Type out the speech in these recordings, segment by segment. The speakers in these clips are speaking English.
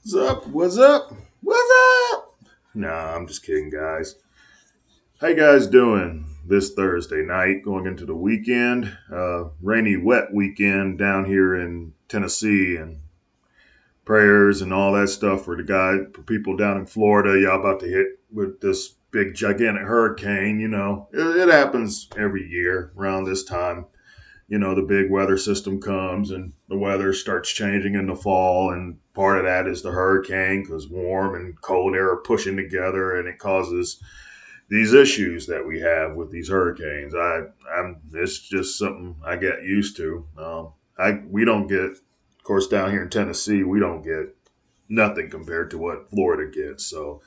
What's up? What's up? What's up? Nah, I'm just kidding, guys. How you guys doing this Thursday night, going into the weekend? Rainy, wet weekend down here in Tennessee, and prayers and all that stuff for for people down in Florida. Y'all about to hit with this big, gigantic hurricane. It happens every year around this time. The big weather system comes and the weather starts changing in the fall, and part of that is the hurricane because warm and cold air are pushing together, and it causes these issues that we have with these hurricanes. I'm It's just something I get used to. We don't get, of course, down here in Tennessee, we don't get nothing compared to what Florida gets. So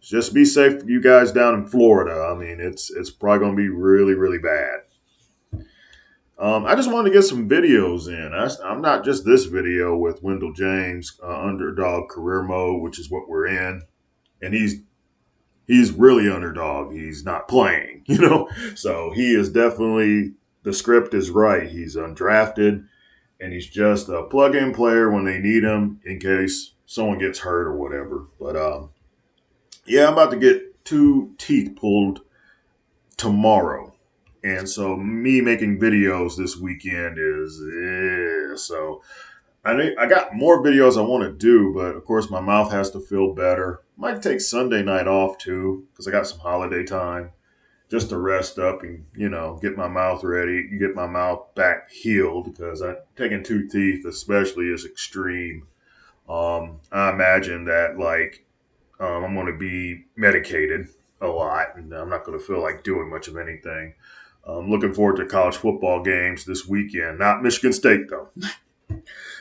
just be safe, you guys down in Florida. I mean, it's probably going to be really, really bad. I just wanted to get some videos in. I'm not just this video with Wendell James, Underdog Career Mode, which is what we're in, and he's really underdog. He's not playing, So he is definitely, the script is right. He's undrafted, and he's just a plug-in player when they need him in case someone gets hurt or whatever. But yeah, I'm about to get two teeth pulled tomorrow. And so me making videos this weekend is so I got more videos I want to do, but of course my mouth has to feel better. Might take Sunday night off too because I got some holiday time just to rest up and get my mouth ready, get my mouth back healed because taking two teeth especially is extreme. I imagine that I'm going to be medicated a lot, and I'm not going to feel like doing much of anything. I'm looking forward to college football games this weekend. Not Michigan State, though.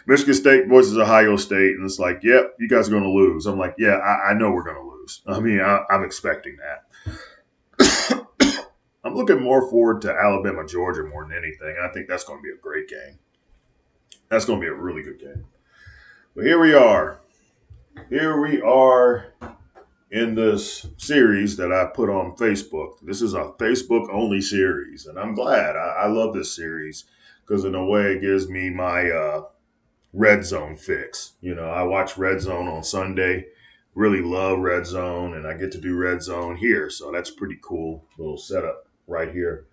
Michigan State versus Ohio State, and it's like, yep, you guys are going to lose. I'm like, yeah, I know we're going to lose. I mean, I'm expecting that. I'm looking more forward to Alabama, Georgia more than anything. I think that's going to be a great game. That's going to be a really good game. But here we are. Here we are in this series that I put on Facebook. This is a Facebook only series, and I'm glad. I love this series because, in a way, it gives me my RedZone fix. I watch RedZone on Sunday, really love RedZone, and I get to do RedZone here, so that's pretty cool. Little setup right here.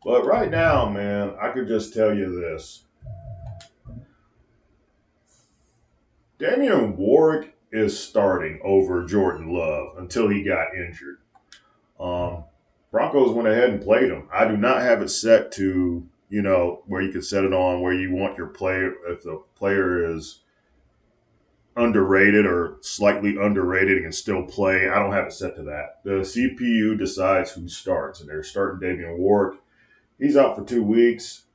But right now, man, I could just tell you this. Damian Warwick is starting over Jordan Love until he got injured. Um, Broncos went ahead and played him. I do not have it set to, where you can set it on where you want your player, if the player is underrated or slightly underrated and can still play. I don't have it set to that. The CPU decides who starts, and they're starting Davian Ward. He's out for 2 weeks.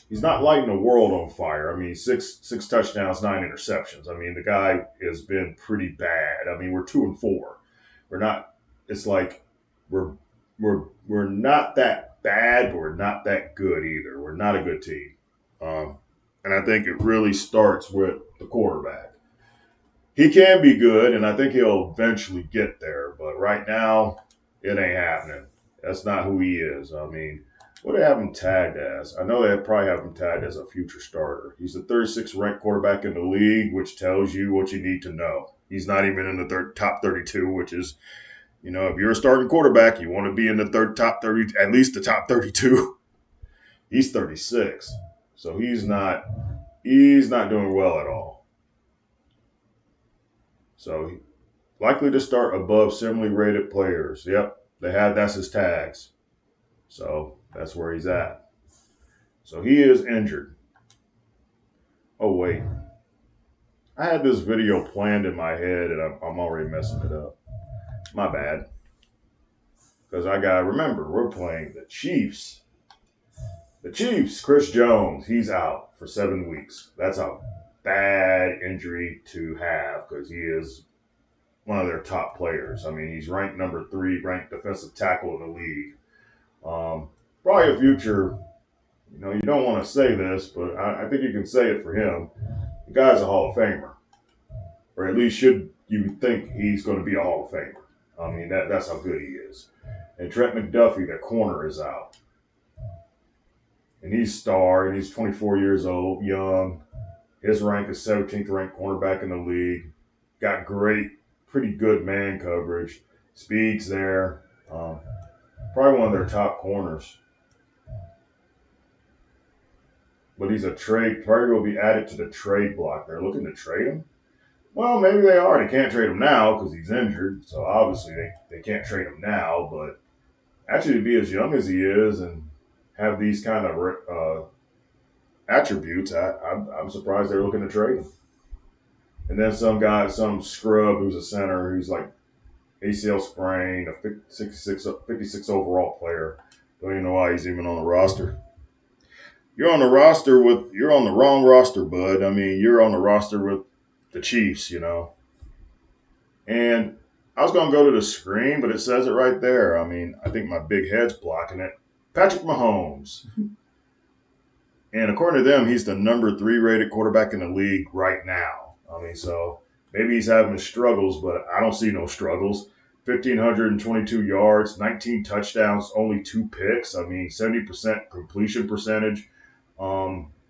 He's not lighting the world on fire. I mean, six touchdowns, 9 interceptions. I mean, the guy has been pretty bad. I mean, we're 2-4. We're not. It's like we're not that bad, but we're not that good either. We're not a good team. And I think it really starts with the quarterback. He can be good, and I think he'll eventually get there. But right now, it ain't happening. That's not who he is. I mean, what do they have him tagged as? I know they probably have him tagged as a future starter. He's the 36th ranked quarterback in the league, which tells you what you need to know. He's not even in the top 32, which is, if you're a starting quarterback, you want to be in the top 30, at least the top 32. He's 36, so he's not doing well at all. So likely to start above similarly rated players. Yep, that's his tags. So that's where he's at. So he is injured. Oh wait, I had this video planned in my head, and I'm already messing it up. My bad. Because I gotta remember, we're playing the Chiefs. The Chiefs, Chris Jones, he's out for 7 weeks. That's a bad injury to have because he is one of their top players. I mean, he's ranked number 3, ranked defensive tackle in the league. Probably a future, you don't want to say this, but I think you can say it for him. The guy's a Hall of Famer, or at least should you think he's going to be a Hall of Famer. I mean, that's how good he is. And Trent McDuffie, the corner, is out. And he's 24 years old, young. His rank is 17th ranked cornerback in the league. Got pretty good man coverage. Speed's there. Um, Probably one of their top corners. But he's a trade. Probably will be added to the trade block. They're looking to trade him. Well, maybe they are. They can't trade him now because he's injured. So obviously they can't trade him now. But actually, to be as young as he is and have these kind of attributes, I'm surprised they're looking to trade him. And then some guy, some scrub who's a center who's like ACL sprain, a 56 overall player. Don't even know why he's even on the roster. You're on the wrong roster, bud. I mean, you're on the roster with the Chiefs, you know. And I was gonna go to the screen, but it says it right there. I mean, I think my big head's blocking it. Patrick Mahomes. And according to them, he's the number 3 rated quarterback in the league right now. I mean, so maybe he's having his struggles, but I don't see no struggles. 1,522 yards, 19 touchdowns, only 2 picks. I mean, 70% completion percentage.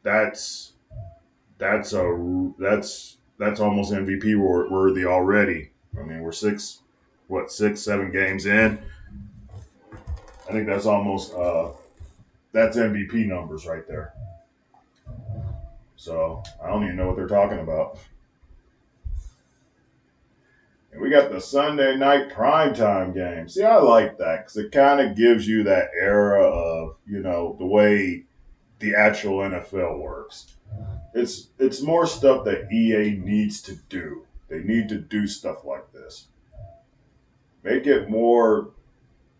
That's that's almost MVP worthy already. I mean, we're 7 games in. I think that's almost that's MVP numbers right there. So I don't even know what they're talking about. And we got the Sunday night primetime game. See, I like that because it kind of gives you that era of, the way the actual NFL works. It's more stuff that EA needs to do. They need to do stuff like this. Make it more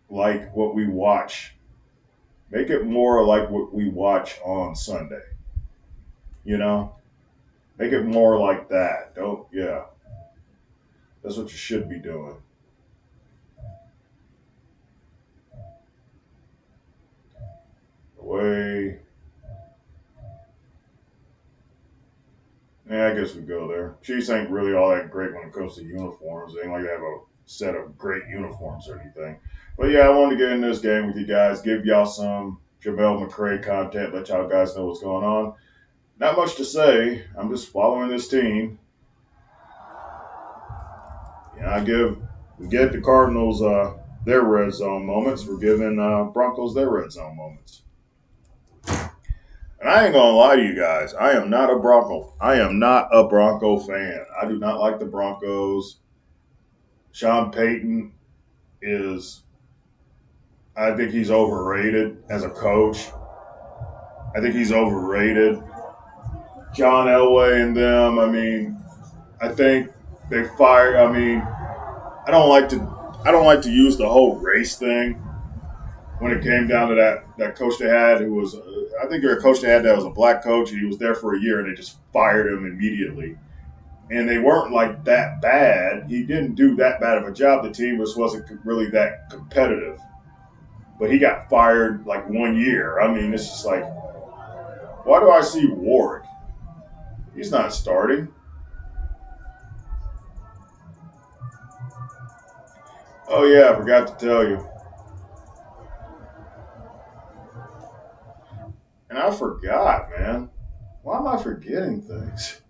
like what we watch. Make it more like what we watch on Sunday. Make it more like that. Yeah. That's what you should be doing. Away. Yeah, I guess we go there. Chiefs ain't really all that great when it comes to uniforms. They ain't like they have a set of great uniforms or anything. But yeah, I wanted to get in this game with you guys, give y'all some Jamel McCray content, let y'all guys know what's going on. Not much to say. I'm just following this team. We get the Cardinals their red zone moments. We're giving Broncos their red zone moments. And I ain't gonna lie to you guys. I am not a Bronco fan. I do not like the Broncos. Sean Payton I think he's overrated as a coach. I think he's overrated. John Elway and them, I think they fired. I don't like to use the whole race thing when it came down to that coach they had who was I think their coach they had that was a black coach and he was there for a year and they just fired him immediately. And they weren't like that bad. He didn't do that bad of a job. The team wasn't really that competitive. But he got fired like 1 year. It's just like, why do I see Warwick? He's not starting. Oh yeah, I forgot to tell you. And I forgot, man. Why am I forgetting things?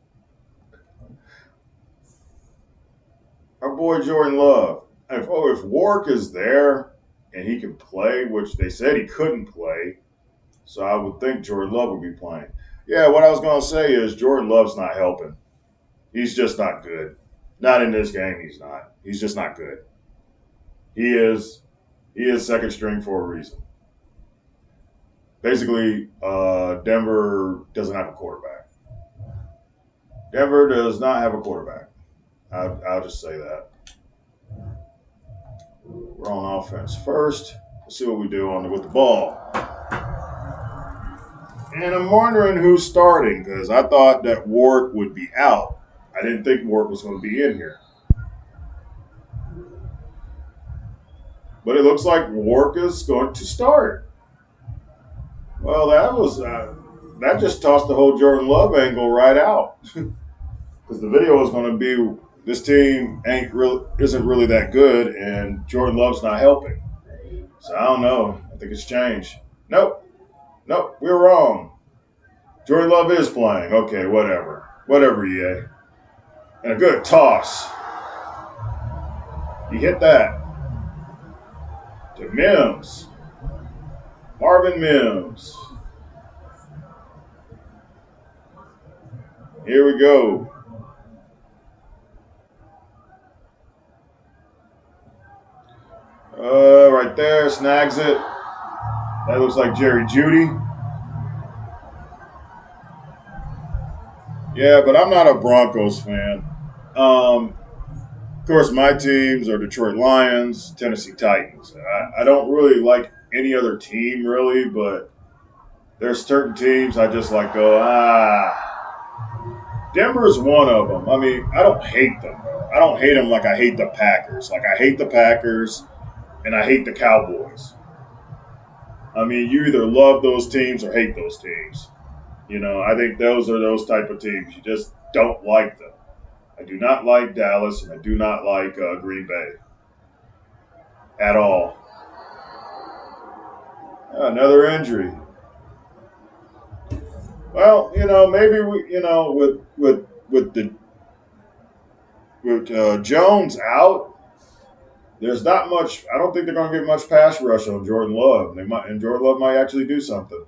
Our boy Jordan Love. If Warwick is there and he can play, which they said he couldn't play, so I would think Jordan Love would be playing. Yeah, what I was going to say is Jordan Love's not helping. He's just not good. Not in this game, he's not. He's just not good. He is second string for a reason. Basically, Denver doesn't have a quarterback. Denver does not have a quarterback. I'll just say that. We're on offense first. Let's see what we do with the ball. And I'm wondering who's starting because I thought that Warwick would be out. I didn't think Warwick was going to be in here. But it looks like Warwick is going to start. Well, that just tossed the whole Jordan Love angle right out. Because the video was going to be this team isn't really that good, and Jordan Love's not helping. So I don't know. I think it's changed. Nope, we're wrong. Jordan Love is playing. Okay, whatever. Whatever, EA. And a good toss. He hit that. To Mims. Marvin Mims. Here we go. Right there, snags it. That looks like Jerry Jeudy. Yeah, but I'm not a Broncos fan. Of course, my teams are Detroit Lions, Tennessee Titans. I don't really like any other team, really, but there's certain teams I just like go, Denver's one of them. I mean, I don't hate them, though. I don't hate them like I hate the Packers. Like, I hate the Packers and I hate the Cowboys. I mean, you either love those teams or hate those teams. You know, I think those are those type of teams. You just don't like them. I do not like Dallas, and I do not like Green Bay at all. Another injury. Well, maybe with Jones out, there's not much. I don't think they're going to get much pass rush on Jordan Love. And Jordan Love might actually do something.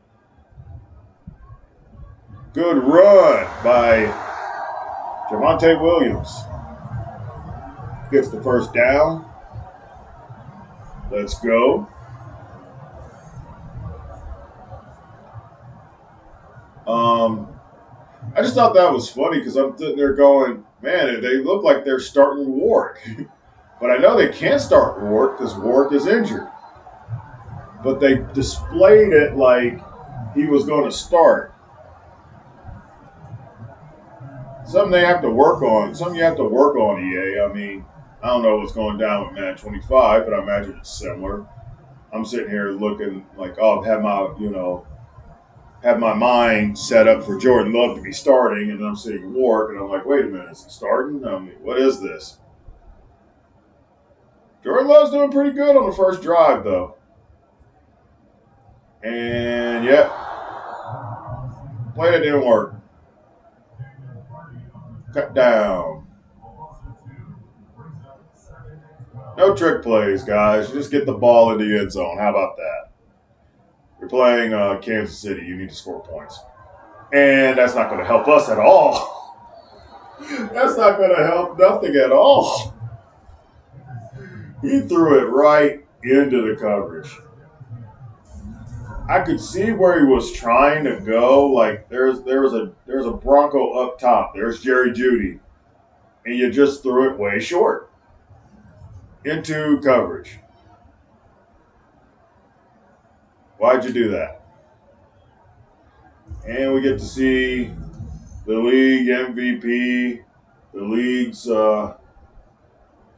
Good run by Javonte Williams. Gets the first down. Let's go. I just thought that was funny because I'm sitting there going, man, they look like they're starting Warwick. But I know they can't start Warwick because Warwick is injured. But they displayed it like he was going to start. Something they have to work on. Something you have to work on, EA. I mean, I don't know what's going down with Madden 25, but I imagine it's similar. I'm sitting here looking like, have my mind set up for Jordan Love to be starting, and I'm seeing Warwick, and I'm like, wait a minute, is he starting? I mean, what is this? Jordan Love's doing pretty good on the first drive, though. And, yep, play that didn't work. Cut down. No trick plays, guys. You just get the ball in the end zone. How about that? You're playing Kansas City. You need to score points. And that's not going to help us at all. That's not going to help nothing at all. He threw it right into the coverage. I could see where he was trying to go. Like there's a Bronco up top. There's Jerry Jeudy. And you just threw it way short. Into coverage. Why'd you do that? And we get to see the league MVP, the league's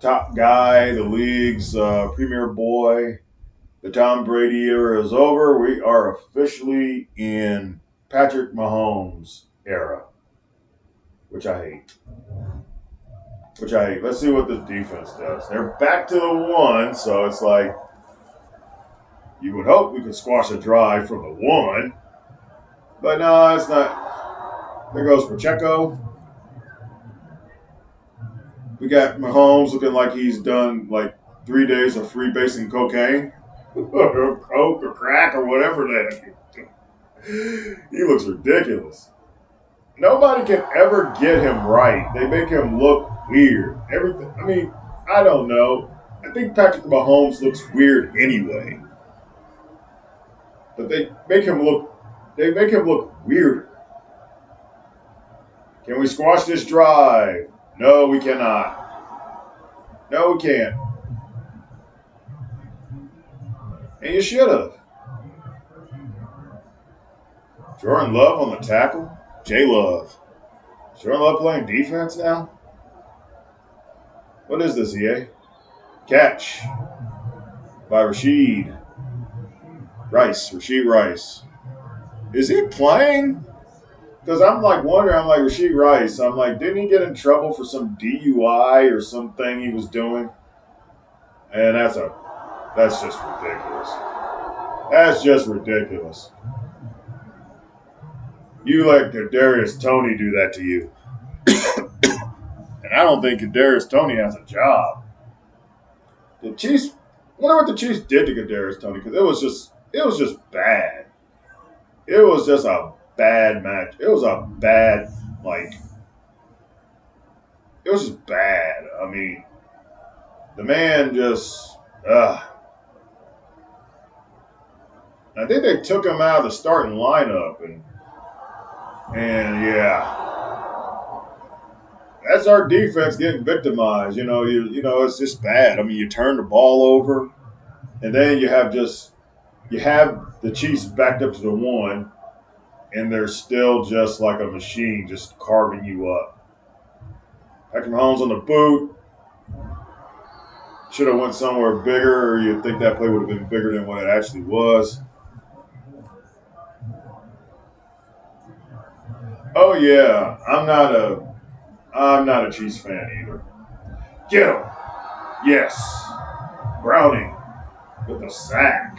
top guy, the league's premier boy. The Tom Brady era is over. We are officially in Patrick Mahomes' era, which I hate. Let's see what the defense does. They're back to the one, so it's like you would hope we could squash a drive from the one. But no, it's not. There goes Pacheco. We got Mahomes looking like he's done like 3 days of free basing cocaine. Or coke or crack or whatever that is. He looks ridiculous. Nobody can ever get him right. They make him look weird. Everything. I mean, I don't know. I think Patrick Mahomes looks weird anyway. But they make him look weirder. Can we squash this drive? No, we cannot. No, we can't. And you should have. Jordan Love on the tackle. J-Love. Jordan Love playing defense now? What is this, EA? Catch by Rashid Rice. Is he playing? Because I'm like wondering, Rashid Rice. I'm like, didn't he get in trouble for some DUI or something he was doing? And that's just ridiculous. That's just ridiculous. You let Kadarius Toney do that to you. And I don't think Kadarius Toney has a job. The Chiefs, I wonder what the Chiefs did to Kadarius Toney, because it was just bad. It was just a bad match. It was a bad, like, it was just bad. I mean, the man just, I think they took him out of the starting lineup, and yeah, that's our defense getting victimized. You know, it's just bad. I mean, you turn the ball over, and then you have the Chiefs backed up to the one, and they're still just like a machine, just carving you up. Patrick Mahomes on the boot. Should have went somewhere bigger, or you'd think that play would have been bigger than what it actually was. Oh yeah, I'm not a Chiefs fan either. Get him. Yes. Browning with a sack.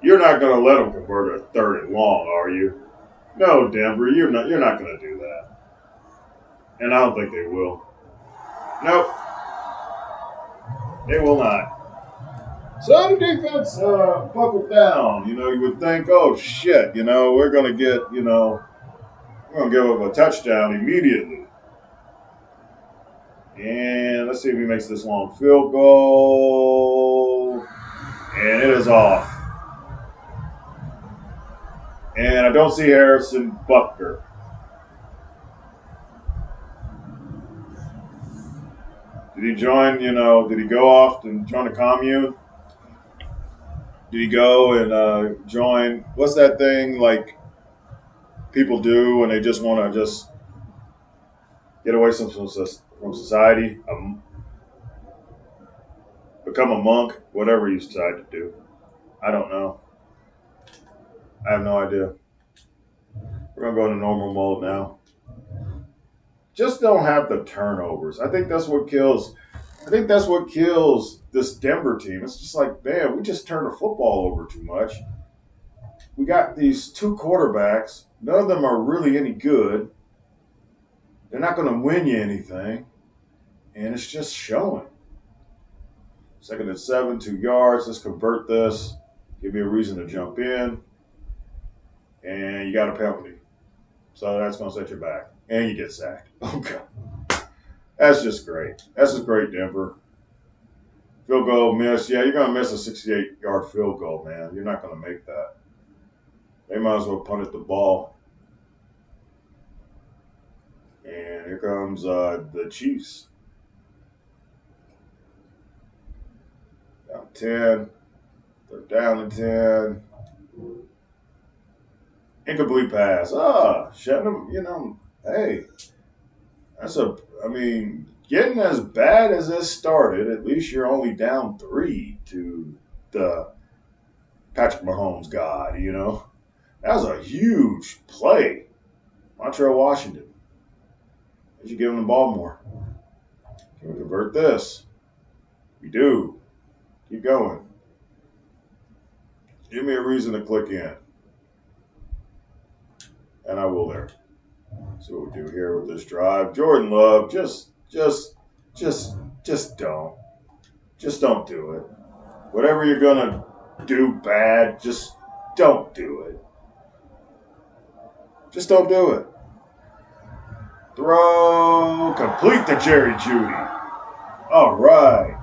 You're not going to let them convert a third and long, are you? No, Denver, you're not going to do that. And I don't think they will. Nope, they will not. So the defense buckled down. You know, you would think, oh shit, you know, we're going to give up a touchdown immediately. And let's see if he makes this long field goal. And it is off. And I don't see Harrison Butker. Did he join, did he go off and join a commune? Did he go and join, what's that thing like people do when they just want to just get away from society? Become a monk, whatever you decide to do. I don't know. I have no idea. We're going to go into normal mode now. Just don't have the turnovers. I think that's what kills this Denver team. It's just like, man, we just turn the football over too much. We got these two quarterbacks. None of them are really any good. They're not going to win you anything. And it's just showing. 2nd and 7, 2 yards. Let's convert this. Give me a reason to jump in. And you got a penalty. So that's going to set you back. And you get sacked. Okay. That's just great. That's just great, Denver. Field goal miss. Yeah, you're going to miss a 68-yard field goal, man. You're not going to make that. They might as well punt it the ball. And here comes the Chiefs. Down 10. They're down to 10. Incomplete pass. Shutting them, hey. Getting as bad as this started, at least you're only down 3 to the Patrick Mahomes god, That was a huge play. Montreal, Washington. They should give him the ball more. Can we convert this? We do. Keep going. Give me a reason to click in. And I will there. See what we do here with this drive. Jordan Love, just don't. Just don't do it. Whatever you're going to do bad, just don't do it. Just don't do it. Throw. Complete to Jerry Jeudy. All right.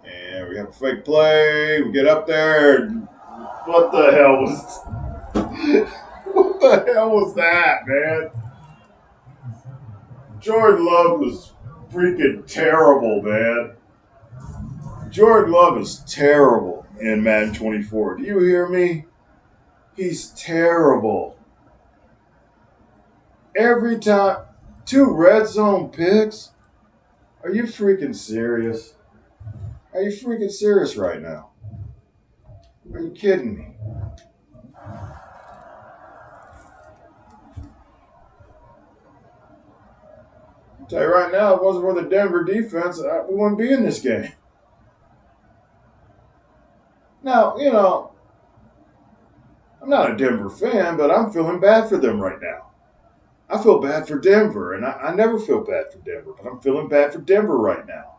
And we have a fake play. We get up there. What the hell was that, man? Jordan Love was freaking terrible, man. Jordan Love is terrible in Madden 24. Do you hear me? He's terrible. Every time. 2 RedZone picks? Are you freaking serious? Are you freaking serious right now? Are you kidding me? I'll tell you right now, if it wasn't for the Denver defense, we wouldn't be in this game. Now, I'm not a Denver fan, but I'm feeling bad for them right now. I feel bad for Denver, and I never feel bad for Denver, but I'm feeling bad for Denver right now.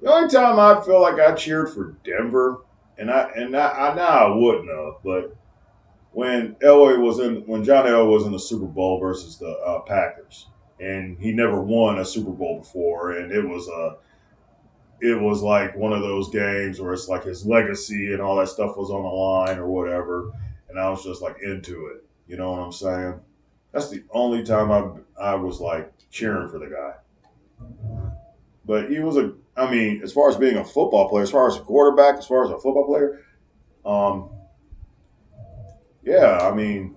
The only time I feel like I cheered for Denver, and I now I wouldn't have, but when John Elway was in the Super Bowl versus the Packers, and he never won a Super Bowl before, and it was like one of those games where it's like his legacy and all that stuff was on the line or whatever, and I was just like into it. You know what I'm saying? That's the only time I was like cheering for the guy. But he was I mean, as far as being a football player, as far as a quarterback, as far as a football player, um, yeah, I mean,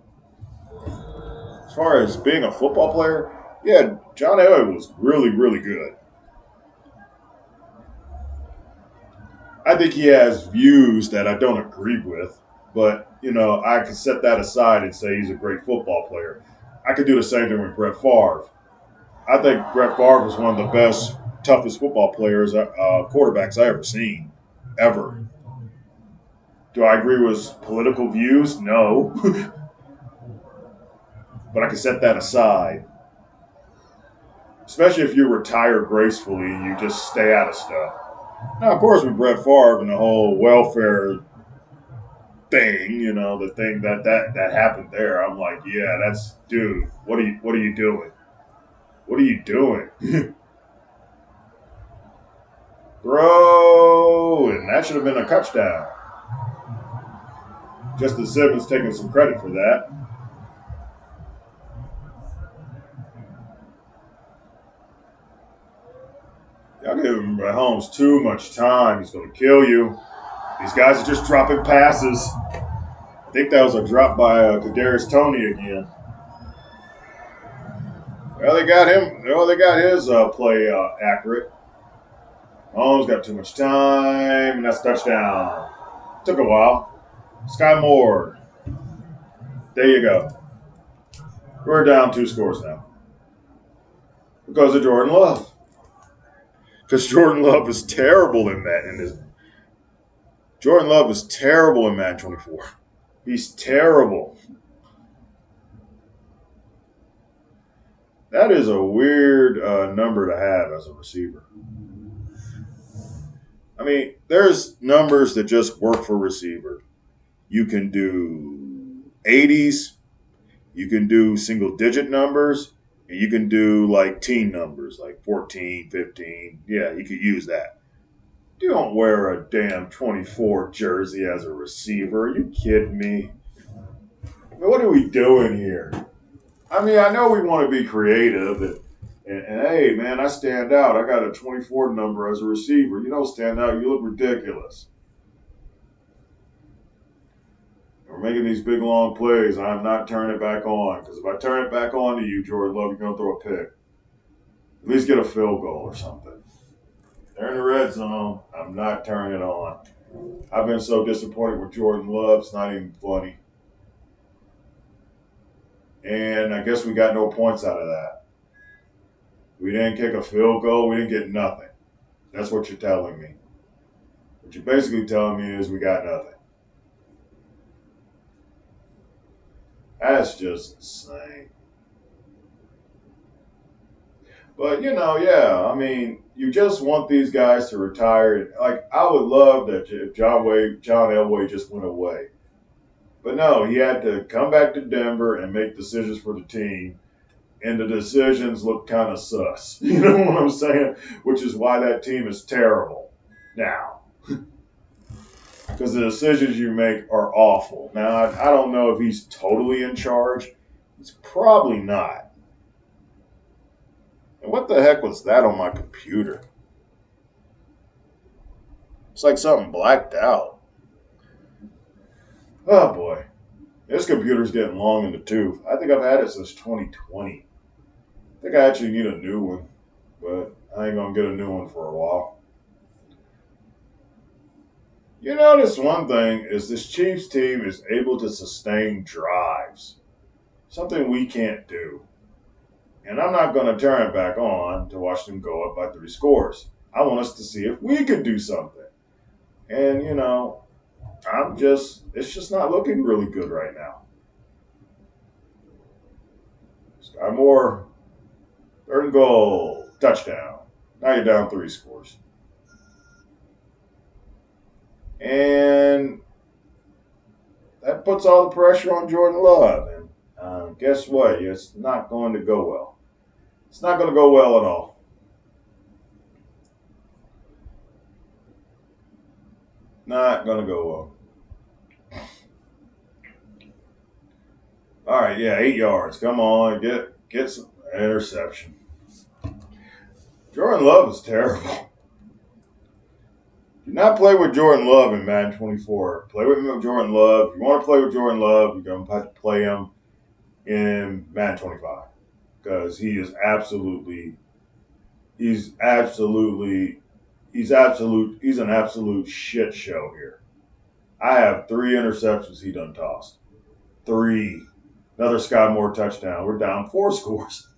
as far as being a football player, yeah, John Elway was really, really good. I think he has views that I don't agree with, but I can set that aside and say he's a great football player. I could do the same thing with Brett Favre. I think Brett Favre was one of the best, toughest football players, quarterbacks I ever seen, ever. Do I agree with his political views? No, but I can set that aside. Especially if you retire gracefully and you just stay out of stuff. Now, of course, with Brett Favre and the whole welfare thing, the thing that happened there, I'm like, yeah, that's dude. What are you doing? What are you doing? Throw, and that should have been a touchdown. Justin Simmons taking some credit for that. Y'all giving Mahomes too much time. He's going to kill you. These guys are just dropping passes. I think that was a drop by Kadarius Toney again. Well, they got him. Well, they got his play accurate. Mahomes got too much time, and that's touchdown. Took a while. Sky Moore. There you go. We're down 2 scores now because of Jordan Love. Because Jordan Love is terrible in that. Jordan Love is terrible in Madden 24. He's terrible. That is a weird number to have as a receiver. I mean, there's numbers that just work for receiver. You can do 80s, you can do single digit numbers, and you can do like teen numbers, like 14, 15. Yeah, you could use that. You don't wear a damn 24 jersey as a receiver. Are you kidding me? I mean, what are we doing here? I mean, I know we want to be creative, and hey, man, I stand out. I got a 24 number as a receiver. You don't stand out. You look ridiculous. We're making these big, long plays. I'm not turning it back on because if I turn it back on to you, Jordan Love, you're going to throw a pick. At least get a field goal or something. They're in the red zone. I'm not turning it on. I've been so disappointed with Jordan Love. It's not even funny. And I guess we got no points out of that. We didn't kick a field goal. We didn't get nothing. That's what you're telling me. What you're basically telling me is we got nothing. That's just insane. But yeah, I mean, you just want these guys to retire. Like I would love that if John Elway just went away. But no, he had to come back to Denver and make decisions for the team. And the decisions look kind of sus. You know what I'm saying? Which is why that team is terrible now. Because the decisions you make are awful. Now, I don't know if he's totally in charge. He's probably not. And what the heck was that on my computer? It's like something blacked out. Oh boy. This computer's getting long in the tooth. I think I've had it since 2020. I think I actually need a new one, but I ain't going to get a new one for a while. You notice one thing is this Chiefs team is able to sustain drives, something we can't do. And I'm not going to turn it back on to watch them go up by 3 scores. I want us to see if we could do something. And, it's just not looking really good right now. Sky Moore, 3rd and goal, touchdown. Now you're down 3 scores. And that puts all the pressure on Jordan Love. And guess what? It's not going to go well. It's not going to go well at all. Not going to go well. All right, yeah, 8 yards. Come on, get some interception. Jordan Love is terrible. Do not play with Jordan Love in Madden 24. Play with Jordan Love. If you want to play with Jordan Love, you're going to have to play him in Madden 25 because he's an absolute shit show here. I have 3 interceptions he done tossed. 3. Another Sky Moore touchdown. We're down 4 scores.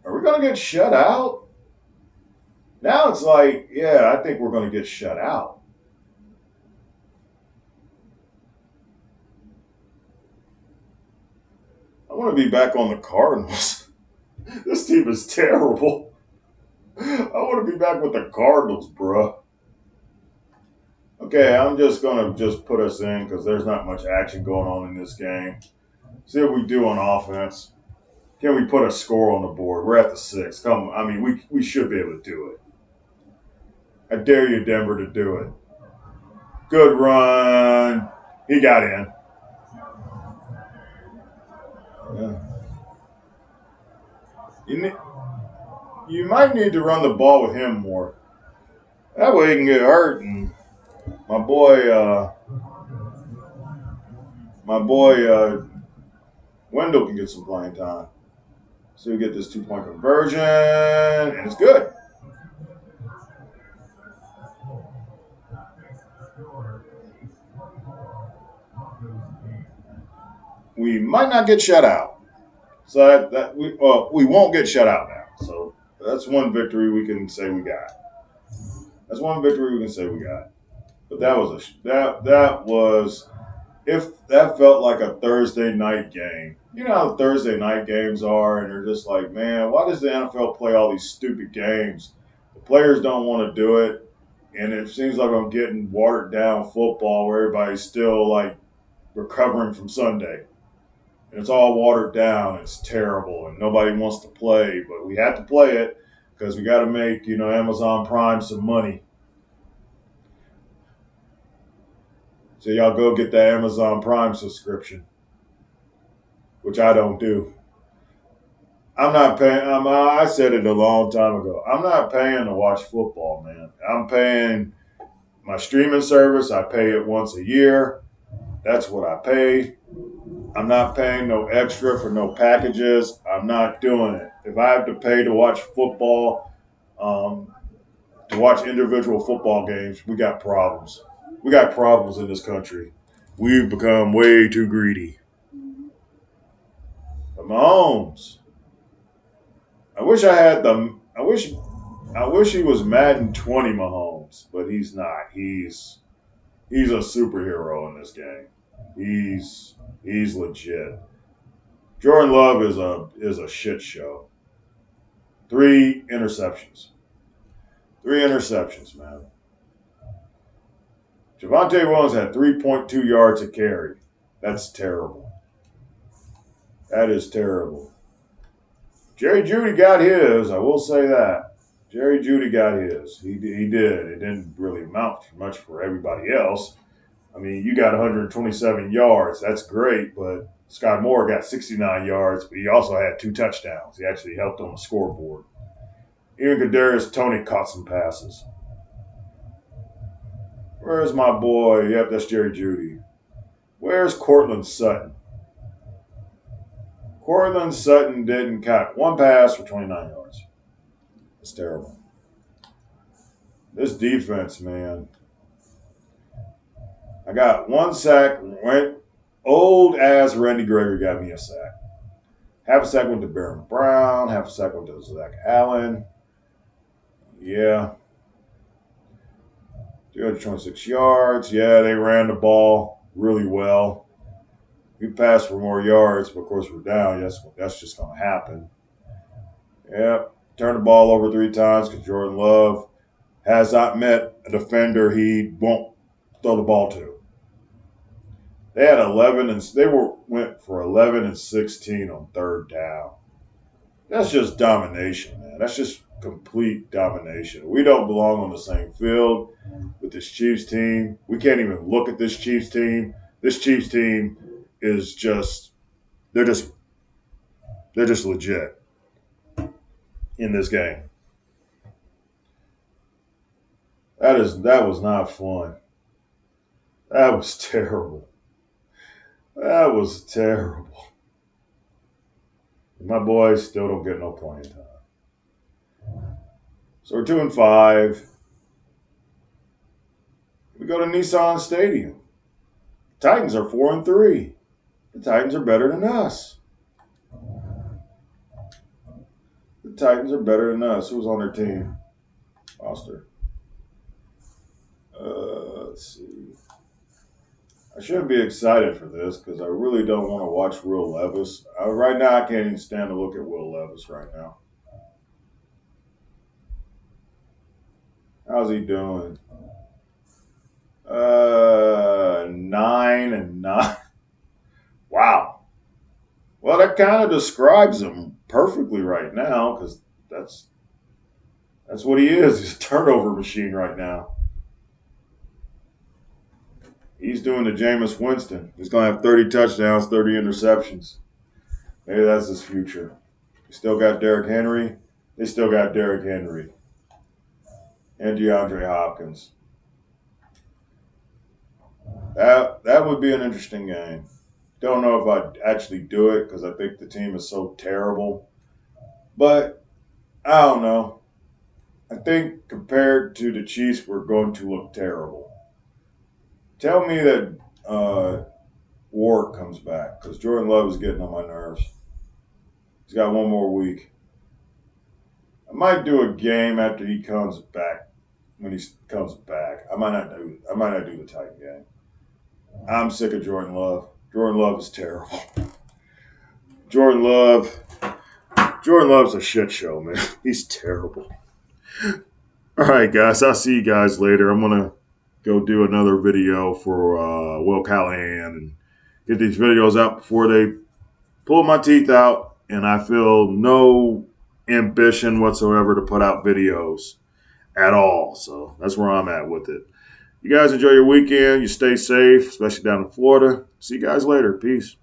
Are we going to get shut out? Now it's like, yeah, I think we're going to get shut out. I want to be back on the Cardinals. This team is terrible. I want to be back with the Cardinals, bruh. Okay, I'm just going to put us in because there's not much action going on in this game. See what we do on offense. Can we put a score on the board? We're at the 6. Come, I mean, we should be able to do it. I dare you, Denver, to do it. Good run. He got in. Yeah. You might need to run the ball with him more. That way he can get hurt and my boy Wendell can get some playing time. So we get this 2-point conversion, and it's good. We might not get shut out. So we won't get shut out now. So that's one victory we can say we got. But that was if that felt like a Thursday night game. You know how Thursday night games are, and they're just like, man, why does the NFL play all these stupid games? The players don't want to do it, and it seems like I'm getting watered down football where everybody's still like recovering from Sunday. And it's all watered down. It's terrible, and nobody wants to play, but we have to play it because we got to make Amazon Prime some money. So y'all go get that Amazon Prime subscription, which I don't do. I'm not paying. I said it a long time ago. I'm not paying to watch football, man. I'm paying my streaming service. I pay it once a year. That's what I pay. I'm not paying no extra for no packages. I'm not doing it. If I have to pay to watch football, to watch individual football games, we got problems. We got problems in this country. We've become way too greedy. But Mahomes, I wish I had the. I wish he was Madden 20 Mahomes, but he's not. He's a superhero in this game. He's legit. Jordan Love is a shit show. 3 interceptions. 3 interceptions, man. Javonte Williams had 3.2 yards a carry. That's terrible. That is terrible. Jerry Jeudy got his. I will say that. Jerry Jeudy got his. He did. It didn't really amount much for everybody else. I mean, you got 127 yards. That's great, but Sky Moore got 69 yards, but he also had 2 touchdowns. He actually helped on the scoreboard. Even Kadarius Toney caught some passes. Where's my boy? Yep, that's Jerry Jeudy. Where's Cortland Sutton? Cortland Sutton didn't catch 1 pass for 29 yards. It's terrible. This defense, man. I got 1 sack, Old ass Randy Gregory got me a sack. Half a sack went to Baron Brown. Half a sack went to Zach Allen. Yeah. 226 yards. Yeah, they ran the ball really well. We passed for more yards, but of course we're down. That's just going to happen. Yep. Turned the ball over 3 times because Jordan Love has not met a defender he won't throw the ball to. They had 11 and went for 11 and 16 on third down. That's just domination, man. That's just complete domination. We don't belong on the same field with this Chiefs team. We can't even look at this Chiefs team. This Chiefs team is just they're just legit in this game. That was not fun. That was terrible. That was terrible. My boys still don't get no playing time. So we're 2-5. We go to Nissan Stadium. Titans are 4-3. The Titans are better than us. The Titans are better than us. Who's on their team? Foster. Let's see. I shouldn't be excited for this because I really don't want to watch Will Levis. Right now, I can't even stand to look at Will Levis right now. How's he doing? 9-9. Wow. Well, that kind of describes him perfectly right now because that's what he is. He's a turnover machine right now. He's doing the Jameis Winston. He's going to have 30 touchdowns, 30 interceptions. Maybe that's his future. He still got Derrick Henry. They still got Derrick Henry. And DeAndre Hopkins. That would be an interesting game. Don't know if I'd actually do it because I think the team is so terrible. But I don't know. I think compared to the Chiefs, we're going to look terrible. Tell me that Ward comes back because Jordan Love is getting on my nerves. He's got one more week. I might do a game after he comes back. When he comes back, I might not do the Titan game. I'm sick of Jordan Love. Jordan Love is terrible. Jordan Love's a shit show, man. He's terrible. All right, guys. I'll see you guys later. I'm gonna go do another video for Will Callahan and get these videos out before they pull my teeth out, and I feel no ambition whatsoever to put out videos at all. So that's where I'm at with it. You guys enjoy your weekend. You stay safe, especially down in Florida. See you guys later. Peace.